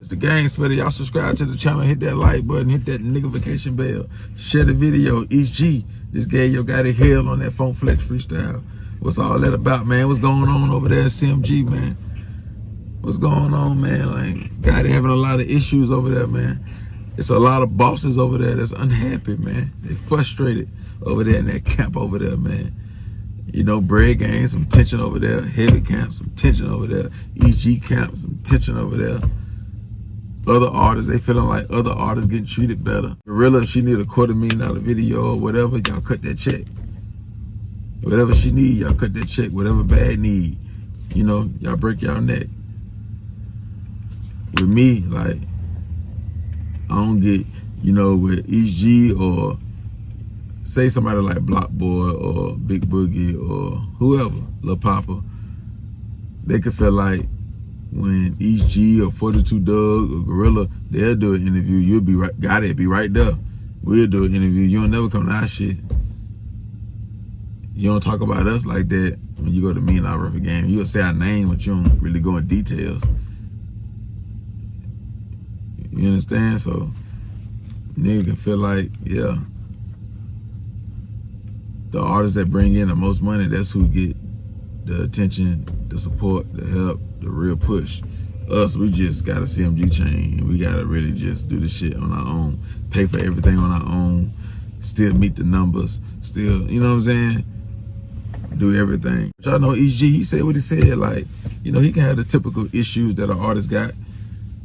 The gang spreader, y'all subscribe to the channel, hit that like button, hit that notification bell, share the video. EST just gave your guy the hell on that Phone Flex freestyle. What's all that about, man? What's going on over there at CMG, man? What's going on, man? Like, God having a lot of issues over there, man. It's a lot of bosses over there that's unhappy, man. They frustrated over there in that camp over there, man. You know, Bread Gang, some tension over there. Heavy Camp, some tension over there. EST Camp, some tension over there. Other artists, they feeling like other artists getting treated better. Gorilla, if she need a $250,000 video or whatever, y'all cut that check. Whatever she need, y'all cut that check. Whatever Bad need, you know, y'all break y'all neck. With me, like, I don't get, you know, with EST or say somebody like Block Boy or Big Boogie or whoever, Lil Papa, they could feel like when EST or 42 Doug or Gorilla, they'll do an interview, you'll be right, gotta be right there. We'll do an interview, you don't never come to our shit. You don't talk about us like that when you go to me and our rapper game. You'll say our name, but you don't really go in details. You understand? So nigga can feel like, yeah, the artists that bring in the most money, that's who get the attention, the support, the help, the real push. Us, we just got a CMG chain, and we gotta really just do the shit on our own, pay for everything on our own, still meet the numbers, still, you know what I'm saying? Do everything. Y'all know EST, he said what he said, like, you know, he can have the typical issues that an artist got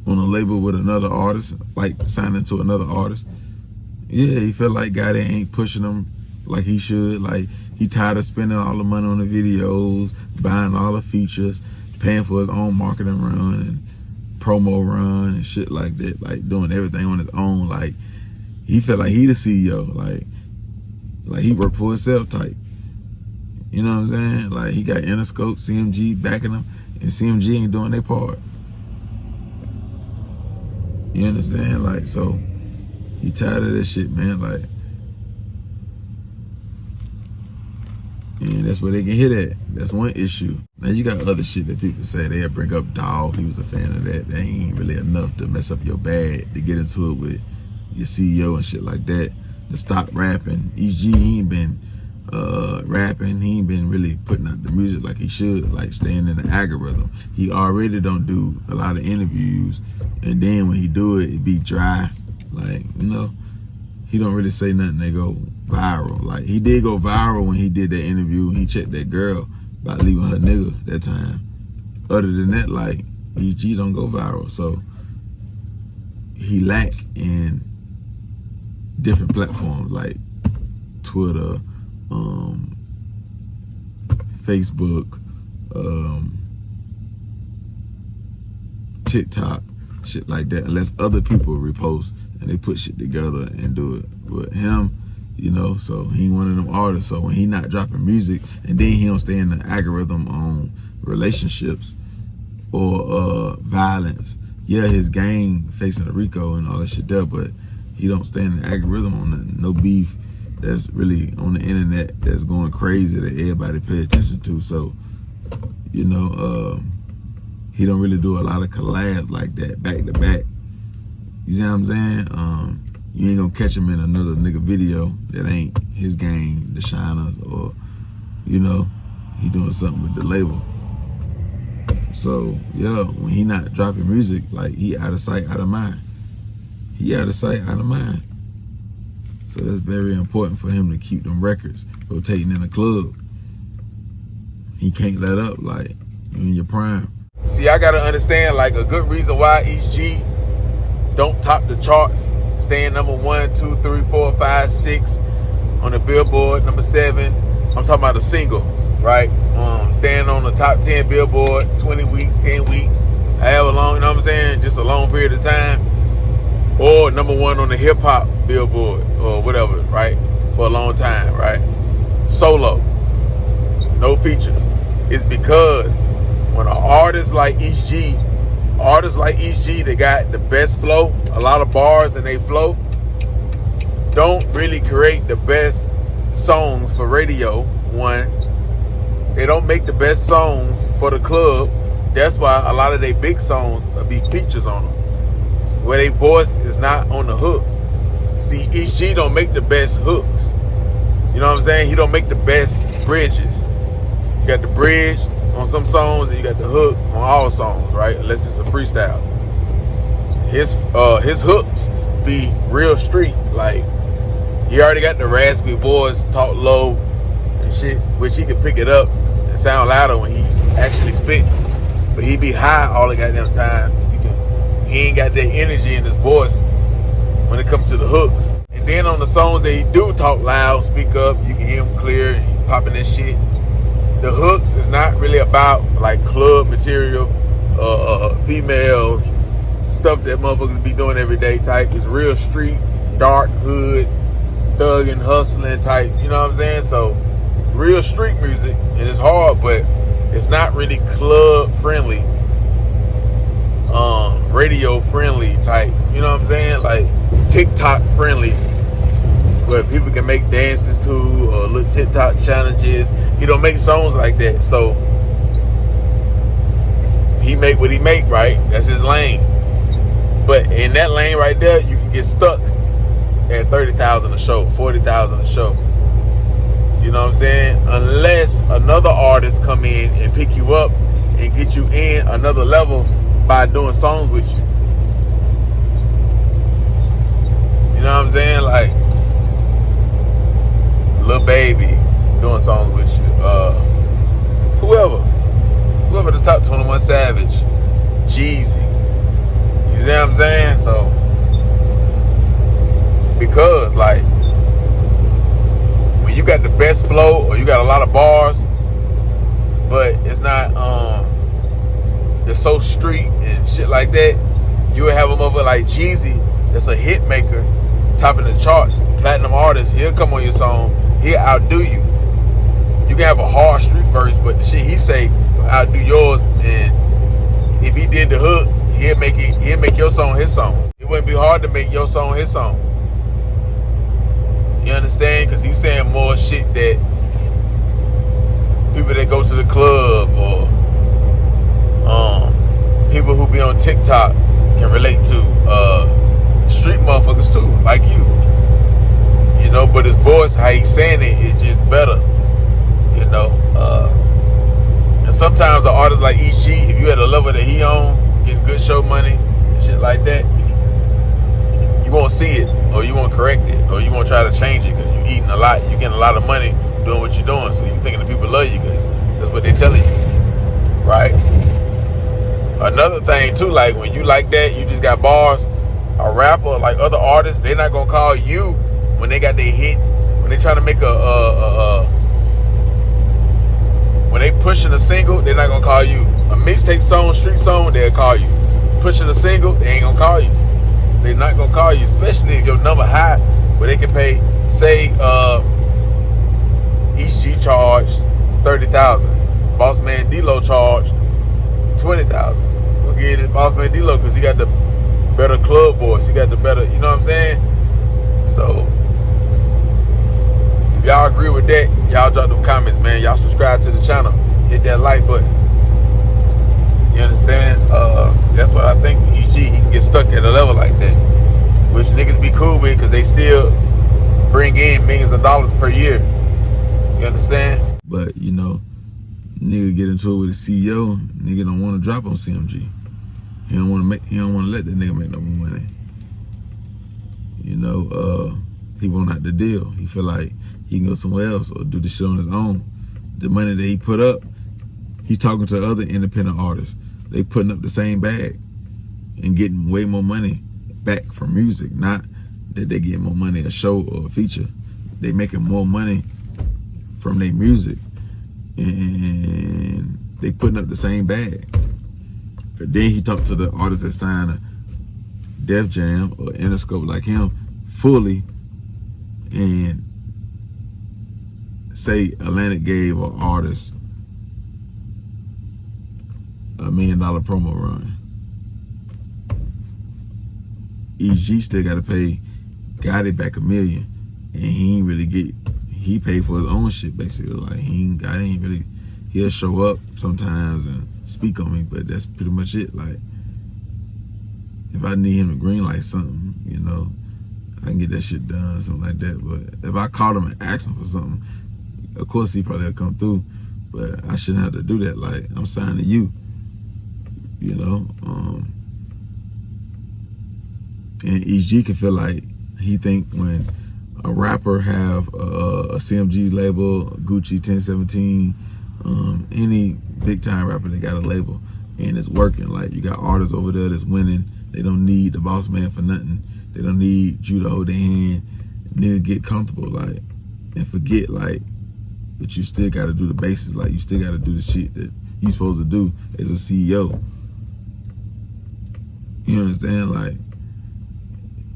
on a label with another artist, like signing to another artist. Yeah, he felt like guy that ain't pushing him like he should. Like, he tired of spending all the money on the videos, buying all the features, paying for his own marketing run and promo run and shit like that, like doing everything on his own. Like, he felt like he the CEO, like he worked for himself type. You know what I'm saying? Like, he got Interscope, CMG backing him, and CMG ain't doing their part. You understand? Like, so he tired of this shit, man. Like, and that's where they can hit at. That's one issue. Now you got other shit that people say. They'll bring up Dog. He was a fan of that. That ain't really enough to mess up your bag, to get into it with your CEO and shit like that. To stop rapping. EST, he ain't been rapping. He ain't been really putting out the music like he should, like staying in the algorithm. He already don't do a lot of interviews, and then when he do it, it be dry. Like, you know, he don't really say nothing that go viral. Like, he did go viral when he did that interview. He checked that girl about leaving her nigga that time. Other than that, like, EST don't go viral. So he lack in different platforms like Twitter, Facebook, TikTok, shit like that, unless other people repost and they put shit together and do it. But him, you know, so he one of them artists. So when he not dropping music, and then he don't stay in the algorithm on relationships or violence. Yeah, his gang facing a RICO and all that shit there, but he don't stay in the algorithm on nothing. No beef that's really on the internet that's going crazy that everybody pay attention to. So, you know, he don't really do a lot of collabs like that back to back. You see what I'm saying? You ain't gonna catch him in another nigga video that ain't his gang, the Shiners, or, you know, he doing something with the label. So yeah, when he not dropping music, like, he out of sight, out of mind. He out of sight, out of mind. So that's very important for him to keep them records rotating in the club. He can't let up, like, you in your prime. See, I gotta understand, like, a good reason why EST don't top the charts, staying number 1, 2, 3, 4, 5, 6 on the Billboard, number 7. I'm talking about a single, right? Staying on the top 10 Billboard, 20 weeks, 10 weeks, however long, you know what I'm saying? Just a long period of time. Or number 1 on the hip hop Billboard or whatever, right? For a long time, right? Solo, no features. It's because when an artist like EST, they got the best flow, a lot of bars in they flow, don't really create the best songs for radio, one. They don't make the best songs for the club. That's why a lot of their big songs will be features on them. where their voice is not on the hook. See, EST don't make the best hooks. You know what I'm saying? He don't make the best bridges. You got the bridge on some songs, and you got the hook on all songs, right? Unless it's a freestyle. His hooks be real street. Like, he already got the raspy voice, talk low and shit, which he can pick it up and sound louder when he actually spit. But he be high all the goddamn time. He ain't got that energy in his voice when it comes to the hooks. And then on the songs that he do talk loud, speak up, you can hear him clear, and he popping that shit. The hooks is not really about like club material, females, stuff that motherfuckers be doing every day type. It's real street, dark hood, thugging, hustling type. You know what I'm saying? So it's real street music, and it's hard, but it's not really club friendly, radio friendly type. You know what I'm saying? Like TikTok friendly, where people can make dances to, or little TikTok challenges. He don't make songs like that. So he make what he make, right? That's his lane. But in that lane right there, you can get stuck at 30,000 a show, 40,000 a show. You know what I'm saying? Unless another artist come in and pick you up and get you in another level by doing songs with you. You know what I'm saying? Like Lil Baby doing songs with you. Whoever the top 21 Savage, Jeezy. You see what I'm saying? So because like when you got the best flow or you got a lot of bars, but it's not it's so street and shit like that, you would have a motherfucker like Jeezy that's a hit maker, topping the charts, platinum artist. He'll come on your song, he'll outdo you. You can have a hard street verse, but the shit he say will outdo yours. And if he did the hook, he'll make your song his song. It wouldn't be hard to make your song his song. You understand? Because he's saying more shit that people that go to the club or people who be on TikTok can relate to. Street motherfuckers too, like you. You know, but his voice, how he's saying it, is just better. You know, and sometimes an artist like EST, if you had a level that he on, getting good show money and shit like that, you won't see it, or you won't correct it, or you won't try to change it, because you're eating a lot, you're getting a lot of money doing what you're doing, so you're thinking the people love you because that's what they're telling you, right? Another thing too, like when you like that, you just got bars, a rapper, like other artists, they're not gonna call you when they got their hit, when they trying to make when they pushing a single, they're not gonna call you. A mixtape song, street song, they'll call you. Pushing a single, they ain't gonna call you. They're not gonna call you, especially if your number high, where they can pay, say, EST charged 30,000. Boss Man D-Lo charged 20,000. We'll get it, Boss Man D-Lo, because he got the better club voice. He got the better, you know what I'm saying? So if y'all agree with that, y'all drop them comments, man. Y'all subscribe to the channel, hit that like button. You understand? That's what I think. EST, he can get stuck at a level like that, which niggas be cool with, because they still bring in millions of dollars per year. You understand? But you know, nigga get into it with the CEO, nigga don't want to drop on CMG. He don't want to let that nigga make no more money. You know, he won't have the deal. He feel like he can go somewhere else or do the shit on his own. The money that he put up, he talking to other independent artists. They putting up the same bag and getting way more money back from music. Not that they get more money a show or a feature. They making more money from their music, and they putting up the same bag. But then he talked to the artists that signed a Def Jam or Interscope like him fully, and say Atlantic gave an artist $1 million promo run. EST still got to pay Gotti back $1 million, and he ain't really get. He paid for his own shit basically. Like Gotti ain't really. He'll show up sometimes and speak on me, but that's pretty much it. Like, if I need him to green light something, you know, I can get that shit done, something like that. But if I called him and asked him for something, of course he probably would come through. But I shouldn't have to do that. Like, I'm signed to you, you know. And ESG can feel like he think when a rapper have a CMG label, Gucci 1017, any big time rapper that got a label and it's working. Like, you got artists over there that's winning. They don't need the boss man for nothing. They don't need you to hold their hand. Nigga, get comfortable, like, and forget, like, that you still got to do the basics. Like, you still got to do the shit that you supposed to do as a CEO. You understand? Like,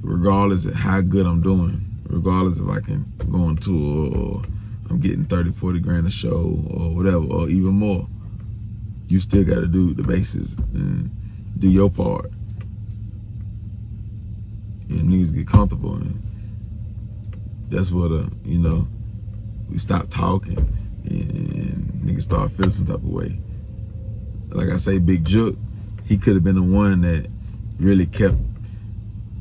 regardless of how good I'm doing, regardless if I can go on tour or I'm getting 30, 40 grand a show or whatever, or even more, you still got to do the basics and do your part. And niggas get comfortable, and that's what, you know, we stop talking and niggas start feeling some type of way. Like I say, Big Jook, he could have been the one that really kept,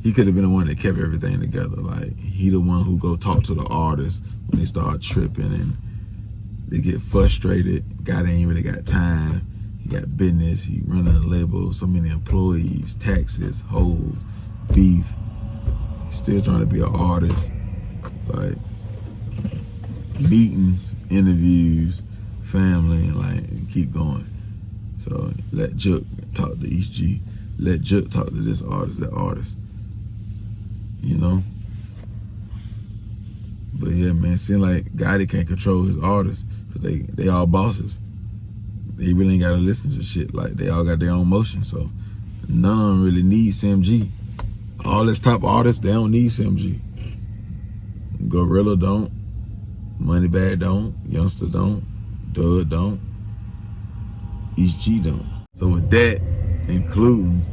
he could have been the one that kept everything together. Like, he the one who go talk to the artists when they start tripping and they get frustrated. God ain't really got time. He got business, he running a label, so many employees, taxes, hoes, beef. Still trying to be an artist. Like, meetings, interviews, family, and like, keep going. So let Jook talk to ESG. Let Jook talk to this artist, that artist. You know? But yeah, man, it seems like Gotti can't control his artists because they all bosses. They really ain't gotta listen to shit. Like, they all got their own motion. So none of them really need CMG. All this top artists, they don't need CMG. Gorilla don't. Moneybag don't. Youngster don't. Dud don't. ESG don't. So with that, including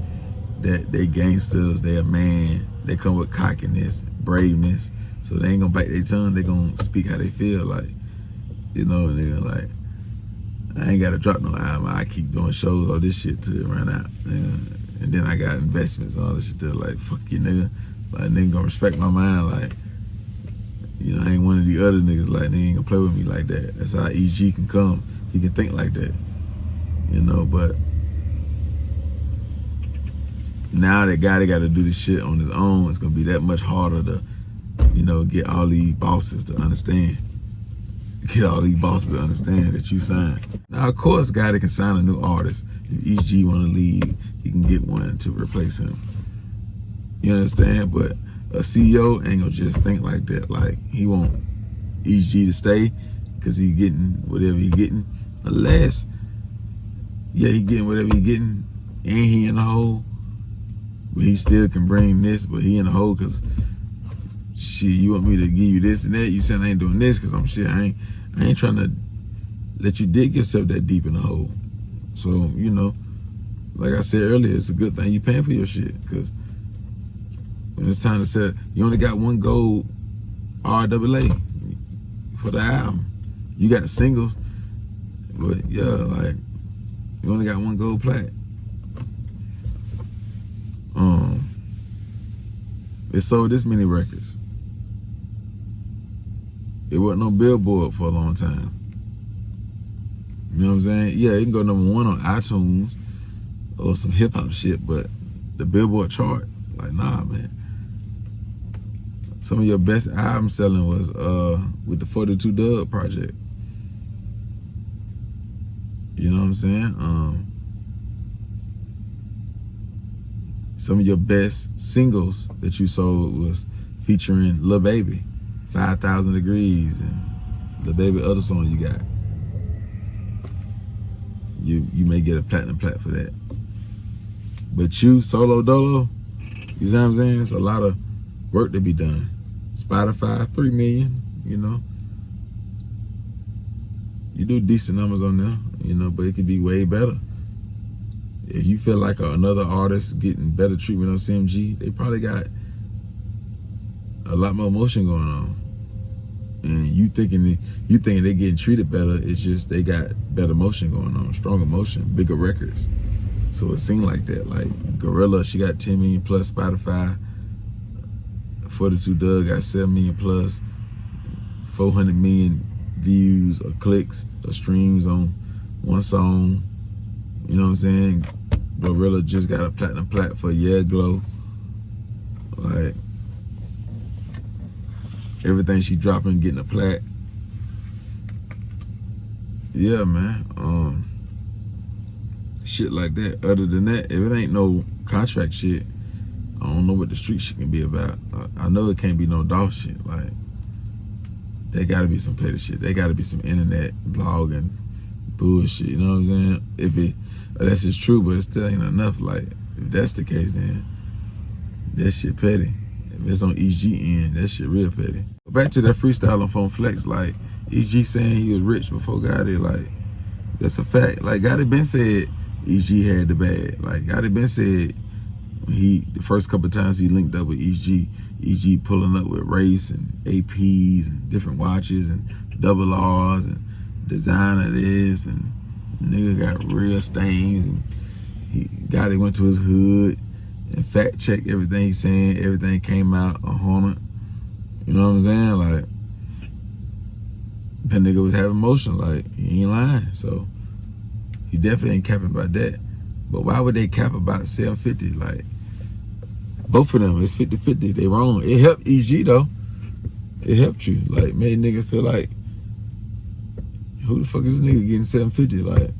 that they gangsters, they a man, they come with cockiness, braveness, so they ain't gonna bite their tongue, they gonna speak how they feel, like, you know, and they're like, I ain't gotta drop no album, I keep doing shows, all this shit till it run out. And then I got investments, all this shit, they're like, fuck you, nigga. Like, nigga gonna respect my mind, like, you know, I ain't one of the other niggas, like, they ain't gonna play with me like that. That's how ESG can come. He can think like that, you know, but now that Gotti got to do this shit on his own, it's gonna be that much harder to, you know, get all these bosses to understand. Get all these bosses to understand that you signed. Now, of course, Gotti can sign a new artist. If ESG want to leave, he can get one to replace him. You understand? But a CEO ain't gonna just think like that. Like, he want ESG to stay because he getting whatever he getting. Unless, yeah, he getting whatever he getting and he in the hole. But he still can bring this, but he in the hole because, shit, you want me to give you this and that? You said I ain't doing this because I'm shit. I ain't trying to let you dig yourself that deep in the hole. So, you know, like I said earlier, it's a good thing you paying for your shit, because when it's time to sell, you only got one gold RAA for the album. You got singles, but yeah, like, you only got one gold plat. It sold this many records. It wasn't no Billboard for a long time. You know what I'm saying? Yeah, it can go #1 on iTunes or some hip hop shit, but the Billboard chart, like, nah, man. Some of your best album selling was with the 42 Dub project. You know what I'm saying? Some of your best singles that you sold was featuring Lil Baby, 5,000 Degrees, and Lil Baby other song you got. You may get a platinum plat for that. But you, solo dolo, you know what I'm saying? It's a lot of work to be done. Spotify, 3 million, you know. You do decent numbers on there, you know, but it could be way better. If you feel like another artist getting better treatment on CMG, they probably got a lot more motion going on. And you thinking they getting treated better, it's just they got better motion going on, stronger motion, bigger records. So it seemed like that. Like Gorilla, she got 10 million plus Spotify. 42 Doug got 7 million plus, 400 million views or clicks or streams on one song. You know what I'm saying? Gorilla just got a platinum plat for Yeah Glow. Like everything she dropping getting a plat. Yeah, man. Shit like that. Other than that, if it ain't no contract shit, I don't know what the street shit can be about. I know it can't be no dog shit. Like, there gotta be some petty shit. There gotta be some internet blogging bullshit. You know what I'm saying? If that's just true, but it still ain't enough. Like, if that's the case, then that shit petty. If it's on ESG end, that shit real petty. Back to that freestyle on Phone Flex, like ESG saying he was rich before Gotti, like that's a fact. Like Gotti been said ESG had the bag. Like Gotti been said the first couple of times he linked up with ESG pulling up with Race and APs and different watches and double R's and designer this, and nigga got real stains, and Gotti went to his hood and fact checked everything he's saying. Everything came out 100. You know what I'm saying? Like, that nigga was having motion. Like, he ain't lying. So, he definitely ain't capping about that. But why would they cap about 750? Like, both of them, it's 50-50. They wrong. It helped EG, though. It helped you. Like, made niggas feel like, who the fuck is this nigga getting 750? Like,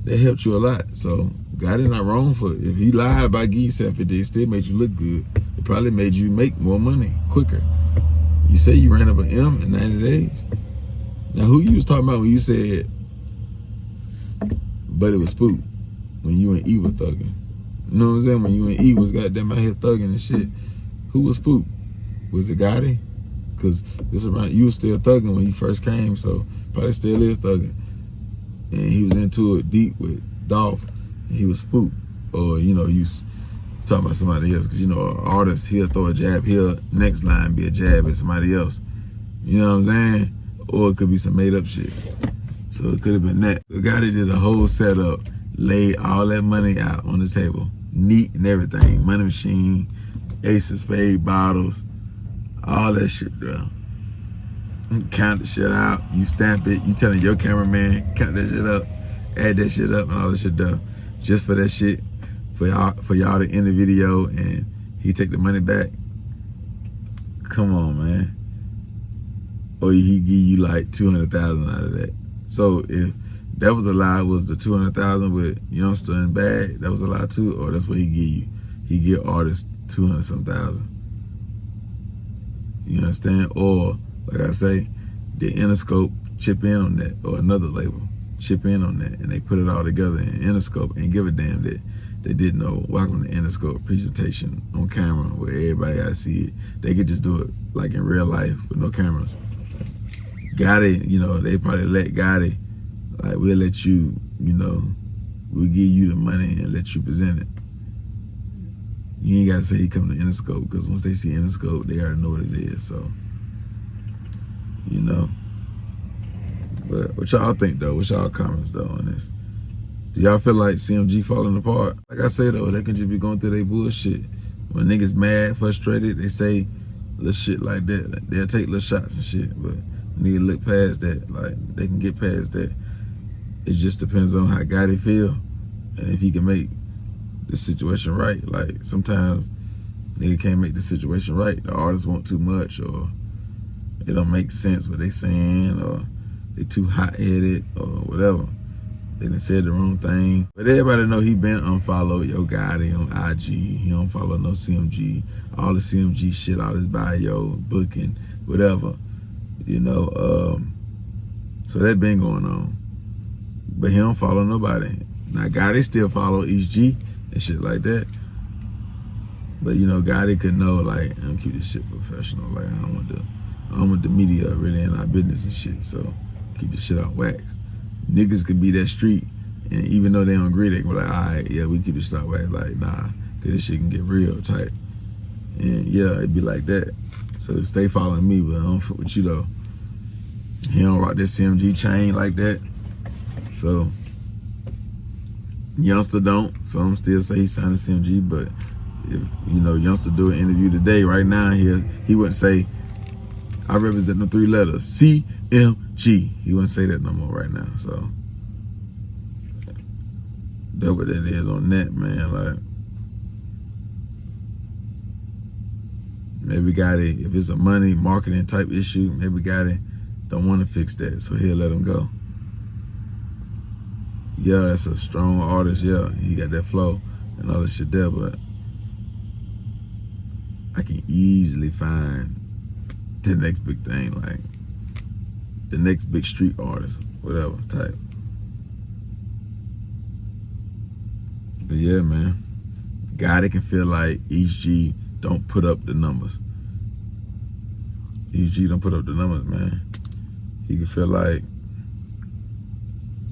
that helped you a lot. So, Gotti not wrong for it. If he lied by getting 750, it still made you look good. It probably made you make more money quicker. You say you ran up an M in 90 days. Now, who you was talking about when you said, but it was Spook, when you and E was thugging? You know what I'm saying? When you and E was goddamn out here thugging and shit. Who was Spook? Was it Gotti? Because this around, you was still thugging when you first came, so probably still is thugging. And he was into it deep with Dolph, and he was Spook. Or, you know, you talking about somebody else, because, you know, an artist, he'll throw a jab, he'll next line be a jab at somebody else. You know what I'm saying? Or it could be some made up shit. So it could have been that. So Gotti did a whole setup, laid all that money out on the table, neat and everything, money machine, ace of spade bottles, all that shit, bro. Count the shit out, you stamp it, you telling your cameraman, count that shit up, add that shit up and all that shit done. Just for that shit, for y'all to end the video and he take the money back. Come on, man. Or he give you like 200,000 out of that. So if that was a lie, was the 200,000 with Youngster and Bag, that was a lie too, or that's what he give you? He give artists 200-some thousand. You understand? Or like I say, the Interscope chip in on that, or another label chip in on that, and they put it all together in Interscope and give a damn that they did no welcome to Interscope presentation on camera where everybody got to see it. They could just do it like in real life with no cameras. Gotti, you know, they probably let Gotti, like, we'll let you, you know, we'll give you the money and let you present it. You ain't got to say he come to Interscope, because once they see Interscope, they already know what it is. So, you know. But what y'all think, though? What's y'all comments, though, on this? Do y'all feel like CMG falling apart? Like I say, though, they can just be going through their bullshit. When niggas mad, frustrated, they say little shit like that. Like, they'll take little shots and shit, but nigga look past that. Like, they can get past that. It just depends on how Gotti feel and if he can make the situation right. Like, sometimes nigga can't make the situation right. The artists want too much, or it don't make sense what they saying, or they too hot-headed, or whatever. They done said the wrong thing. But everybody know he been unfollowed Yo Gotti on IG. He don't follow no CMG. All the CMG shit, all his bio, booking, whatever. You know, so that been going on. But he don't follow nobody. Now Gotti still follow ESG and shit like that. But you know, Gotti could know, like, I'm gonna keep this shit professional. Like, I don't want the media really in our business and shit. So keep this shit on wax. Niggas could be that street, and even though they don't agree, they can be like, all right, yeah, we keep this shit on wax. Like, nah, cause this shit can get real tight. And yeah, it'd be like that. So stay following me, but I don't fuck with you though. He don't rock this CMG chain like that. So Youngster don't. Some still say he signed a CMG, but if Youngster do an interview today, right now, he wouldn't say, I represent the 3 letters, CMG. He wouldn't say that no more right now. So that's what that is on that, man. Like, maybe Gotti, if it's a money marketing type issue, maybe Gotti don't want to fix that, so he'll let him go. Yeah, that's a strong artist. Yeah, he got that flow and all that shit there, but I can easily find the next big thing, like the next big street artist, whatever type. But yeah, man, Gotti can feel like EST don't put up the numbers. EST don't put up the numbers, man. He can feel like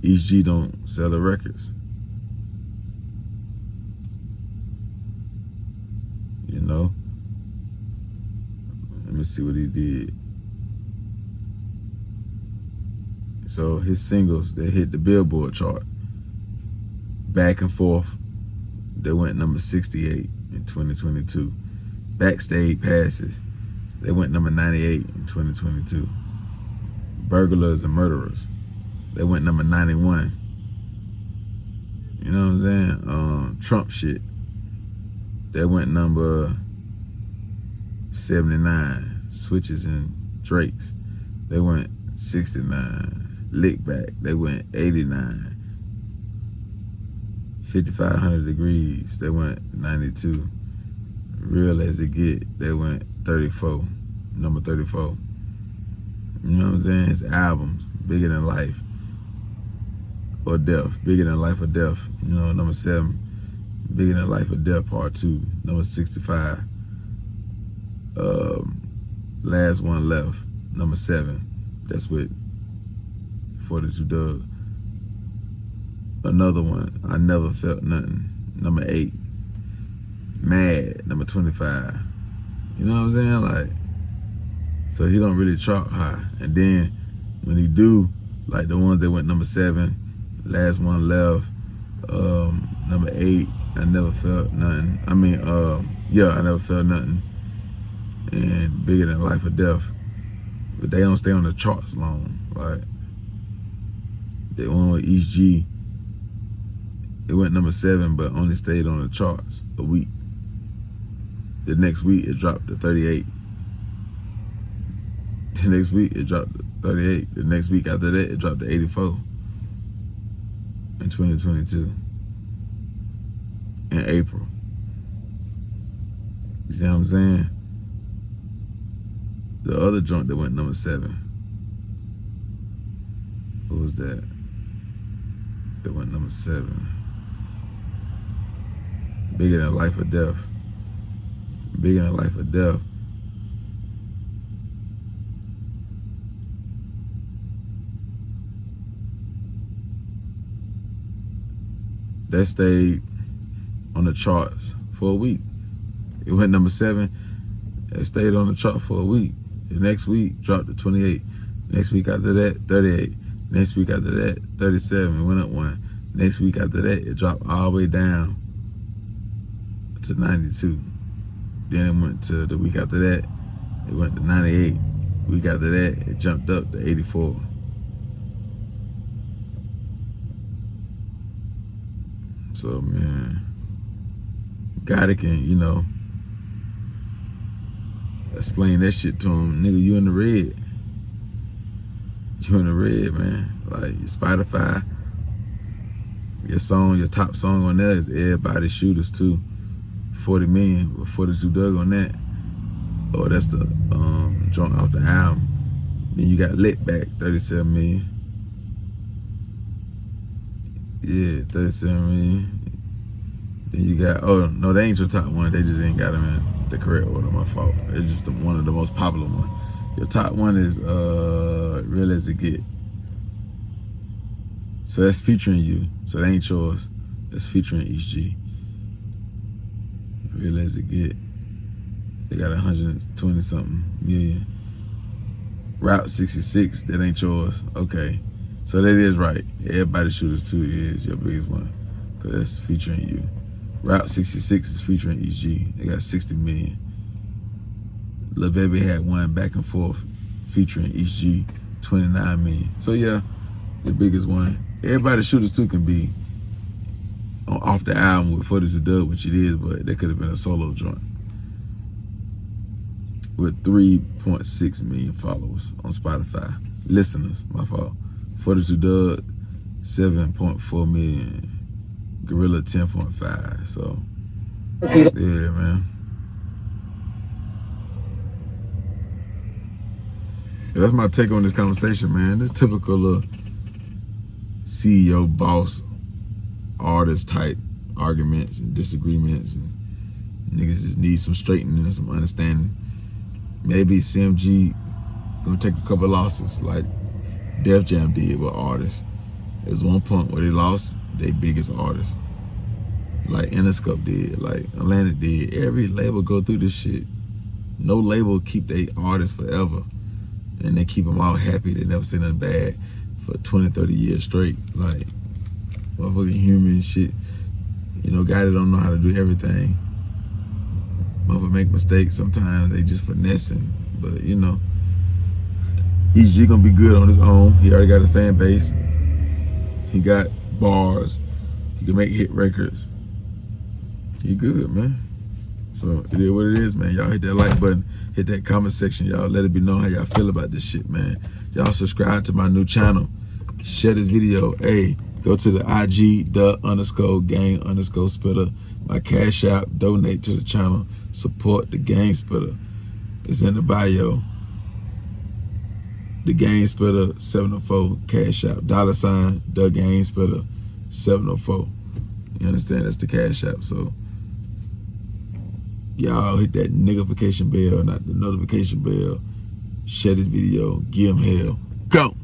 EST don't sell the records. You know? Let me see what he did. So his singles, they hit the Billboard chart. Back and Forth, they went number 68 in 2022. Backstage Passes, they went number 98 in 2022. Burglars and Murderers, they went number 91. You know what I'm saying? Trump Shit, they went number 79. Switches and Drakes, they went 69. Lick Back, they went 89. 5500 Degrees, they went 92. Real As It Get, they went 34, number 34. You know what I'm saying? His albums, Bigger Than Life or Death, Bigger Than Life or Death, you know, number 7. Bigger Than Life or Death, part 2, number 65. Last One Left, number 7. That's with 42 Doug. Another one, I Never Felt Nothing, number 8. Mad, number 25. You know what I'm saying? Like, so he don't really chart high. And then when he do, like the ones that went number 7, Last One Left, number 8, I Never Felt Nothing. I Never Felt Nothing. And Bigger Than Life or Death. But they don't stay on the charts long. Like, the one with EST, it went number 7, but only stayed on the charts a week. The next week, it dropped to 38. The next week, it dropped to 38. The next week after that, it dropped to 84 in 2022, in April. You see what I'm saying? The other joint that went number 7, what was that? That went number 7. Bigger Than Life or Death. Bigger Than Life or Death. That stayed on the charts for a week. It went number 7. It stayed on the chart for a week. The next week, dropped to 28. Next week after that, 38. Next week after that, 37. It went up 1. Next week after that, it dropped all the way down to 92. Then it went to the week after that, it went to 98. Week after that, it jumped up to 84. So, man, Gotti can, explain that shit to him. Nigga, you in the red. You in the red, man. Like, your Spotify, your top song on there is Everybody Shooters too. 40 million with 42 Doug on that. Oh, that's the joint off the album. Then you got Lit Back, 37 million. Yeah, 37 million. Then you got, oh no, they ain't your top one. They just ain't got them in the correct order. My fault. It's just one of the most popular ones. Your top one is Real As It Get. So that's featuring you. So that ain't yours. That's featuring EST. Real As It Get. They got 120 something million. Route 66, that ain't yours. Okay. So that is right. Everybody Shooters 2 is your biggest one. Cause that's featuring you. Route 66 is featuring ESG. They got 60 million. Lil Baby had one back and forth featuring ESG, 29 million. So yeah, the biggest one. Everybody Shooters 2 can be off the album with footage of Dub, which it is, but that could have been a solo joint. With 3.6 million followers on Spotify. Listeners, my fault. Footage of Dub, 7.4 million. Gorilla 10.5. So yeah, man. Yeah, that's my take on this conversation, man. This typical CEO, boss, artist type arguments and disagreements, and niggas just need some straightening and some understanding. Maybe CMG gonna take a couple losses like Def Jam did with artists. There's one point where they lost their biggest artist, like Interscope did, like Atlantic did. Every label go through this shit. No label keep their artists forever, and they keep them all happy. They never say nothing bad for 20, 30 years straight. Like motherfucking human shit. You know, guys that don't know how to do everything. Motherfuckers make mistakes sometimes. They just finessing, but you know, ESG gonna be good on his own. He already got a fan base. He got bars. He can make hit records. He good, man. So it is what it is, man. Y'all hit that like button, hit that comment section, y'all. Let it be known how y'all feel about this shit, man. Y'all subscribe to my new channel. Share this video. Hey, go to the IG _gang_spitter. My Cash App. Donate to the channel. Support the Gang Spitter. It's in the bio. The Gang Spitter 704 Cash App. $, the Gang Spitter 704. You understand? That's the Cash App. So y'all hit that notification bell, not the notification bell. Share this video. Give him hell. Go.